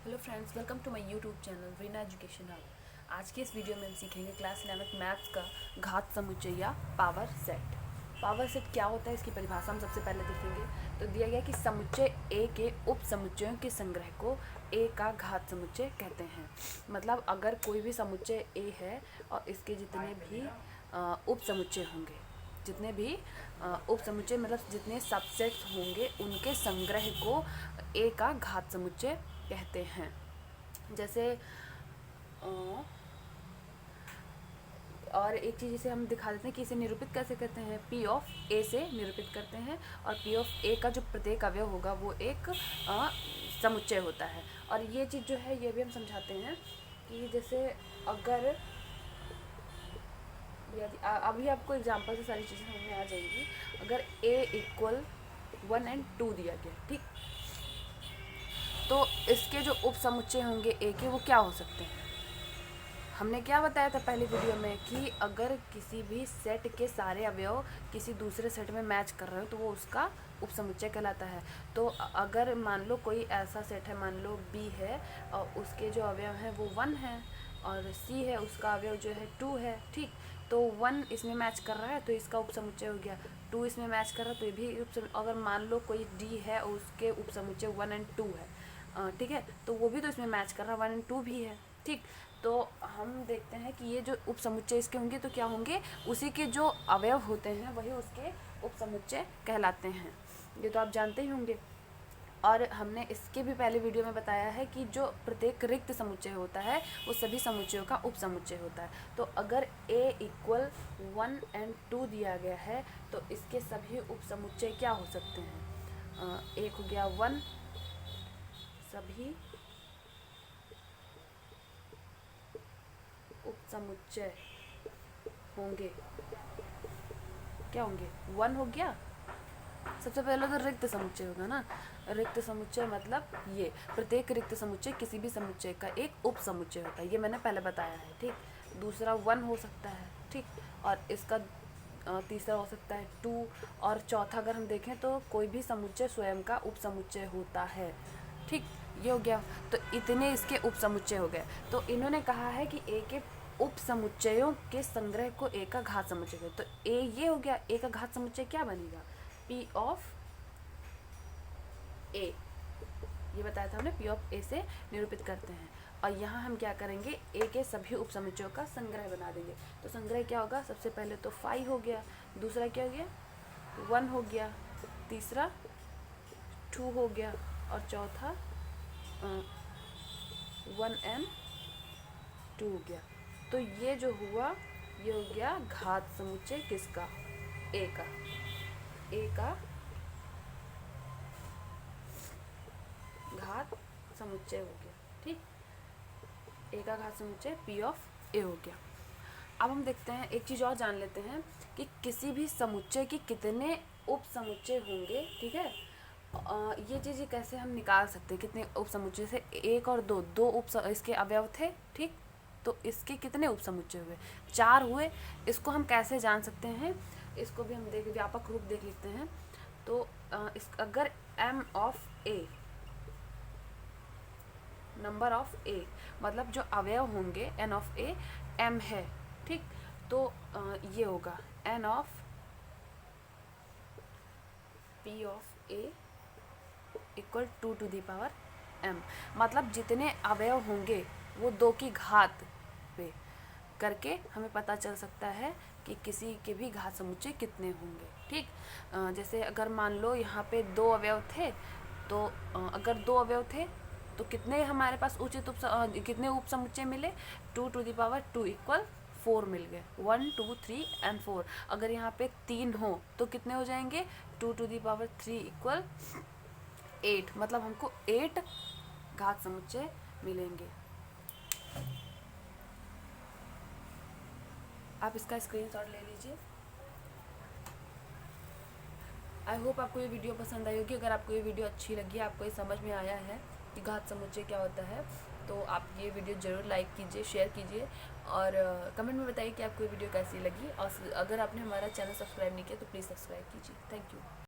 Hello friends, welcome to my YouTube channel Reena education hub. आज के इस वीडियो में हम सीखेंगे क्लास 11th मैथ्स का घात समुच्चय या पावर सेट। पावर सेट क्या होता है, इसकी परिभाषा हम सबसे पहले देखेंगे। तो दिया गया कि समुच्चय ए के उप समुच्चयों के संग्रह को ए का घात समुच्चय कहते हैं। मतलब अगर कोई भी समुच्चय ए है और इसके जितने भी उप समुच्चय होंगे, जितने भी उप समुच्चय मतलब जितने सबसेट्स होंगे, उनके संग्रह को ए का घात समुच्चय कहते हैं। जैसे और एक चीज़ इसे हम दिखा देते हैं कि इसे निरूपित कैसे करते हैं। पी ऑफ ए से निरूपित करते हैं और पी ऑफ ए का जो प्रत्येक अवयव होगा वो एक समुच्चय होता है। और ये चीज़ जो है ये भी हम समझाते हैं कि जैसे अगर अभी आपको एग्जांपल से सारी चीज़ें समझ में आ जाएंगी। अगर a इक्वल 1 और 2 दिया गया, ठीक, तो इसके जो उप समुच्चय होंगे ए के वो क्या हो सकते हैं। हमने क्या बताया था पहले वीडियो में कि अगर किसी भी सेट के सारे अवयव किसी दूसरे सेट में मैच कर रहे हो तो वो उसका उप समुच्चय कहलाता है। तो अगर मान लो कोई ऐसा सेट है, मान लो बी है और उसके जो अवयव हैं वो 1 है और सी है, उसका अवयव जो है 2 है, ठीक। तो 1 इसमें मैच कर रहा है तो इसका उप समुच्चय हो गया, 2 इसमें मैच कर रहा है तो ये भी अगर मान लो कोई डी है और उसके उप समुच्चय 1 और 2 है, ठीक है, तो वो भी तो इसमें मैच कर रहा है, 1 और 2 भी है, ठीक। तो हम देखते हैं कि ये जो उप समुच्चय इसके होंगे तो क्या होंगे, उसी के जो अवयव होते हैं वही उसके उप समुच्चय कहलाते हैं। ये तो आप जानते ही होंगे। और हमने इसके भी पहले वीडियो में बताया है कि जो प्रत्येक रिक्त समुच्चय होता है वो सभी समुच्चयों का उप समुच्चय होता है। तो अगर a इक्वल 1 और 2 दिया गया है तो इसके सभी उप समुच्चय क्या हो सकते हैं। एक हो गया 1, सभी उप समुच्चय होंगे क्या होंगे, 1 हो गया। सबसे पहले तो रिक्त समुच्चय होगा ना। रिक्त समुच्चय मतलब ये प्रत्येक रिक्त समुच्चय किसी भी समुच्चय का एक उप समुच्चय होता है, ये मैंने पहले बताया है, ठीक। दूसरा 1 हो सकता है, ठीक, और इसका तीसरा हो सकता है 2, और चौथा अगर हम देखें तो कोई भी समुच्चय स्वयं का उप समुच्चय होता है, ठीक। ये हो गया। तो इतने इसके उप समुच्चय हो गए। तो इन्होंने कहा है कि ए के उप समुच्चयों के संग्रह को ए का घात समुच्चय कहते हैं। तो ए ये हो गया, ए का घात समुच्चय क्या बनेगा, पी ऑफ ए। ये बताया था हमने, पी ऑफ ए से निरूपित करते हैं। और यहाँ हम क्या करेंगे, ए के सभी उप समुच्चयों का संग्रह बना देंगे। तो संग्रह क्या होगा, सबसे पहले तो 5 हो गया, दूसरा क्या हो गया 1 हो गया, तीसरा 2 हो गया और चौथा 1 और 2 हो गया। तो ये जो हुआ ये हो गया घात समुच्चय किसका, ए का। ए का घात समुच्चय हो गया, ठीक। ए का घात समुच्चय पी ऑफ ए हो गया। अब हम देखते हैं, एक चीज़ और जान लेते हैं कि किसी भी समुच्चय के कितने उप समुच्चय होंगे, ठीक है। ये चीज़ कैसे हम निकाल सकते हैं, कितने उप समुच्चय से, 1 और 2, इसके अवयव थे, ठीक। तो इसके कितने उप समुच्चय हुए, 4 हुए। इसको हम कैसे जान सकते हैं, इसको भी हम व्यापक रूप देख लेते हैं। तो अगर m of a, number of a, मतलब जो अवयव होंगे n ऑफ ए m है, ठीक। तो ये होगा n of p of a equal 2 to the power m। मतलब जितने अवयव होंगे वो 2 की घात पे करके हमें पता चल सकता है कि किसी के भी घात समुच्चय कितने होंगे, ठीक। जैसे अगर मान लो यहाँ पे 2 अवयव थे, तो अगर 2 अवयव थे तो कितने हमारे पास कितने उप समुच्चय मिले, 2 टू दी पावर 2 इक्वल 4 मिल गए, 1 2 3 एंड 4। अगर यहाँ पे 3 हो तो कितने हो जाएंगे, 2 टू दी पावर 3 इक्वल 8। मतलब हमको 8 घात समुच्चय मिलेंगे। आप इसका स्क्रीनशॉट ले लीजिए। आई होप आपको ये वीडियो पसंद आई होगी। अगर आपको ये वीडियो अच्छी लगी, आपको ये समझ में आया है कि घात समुच्चय क्या होता है, तो आप ये वीडियो ज़रूर लाइक कीजिए, शेयर कीजिए और कमेंट में बताइए कि आपको ये वीडियो कैसी लगी। और अगर आपने हमारा चैनल सब्सक्राइब नहीं किया तो प्लीज़ सब्सक्राइब कीजिए। Thank you.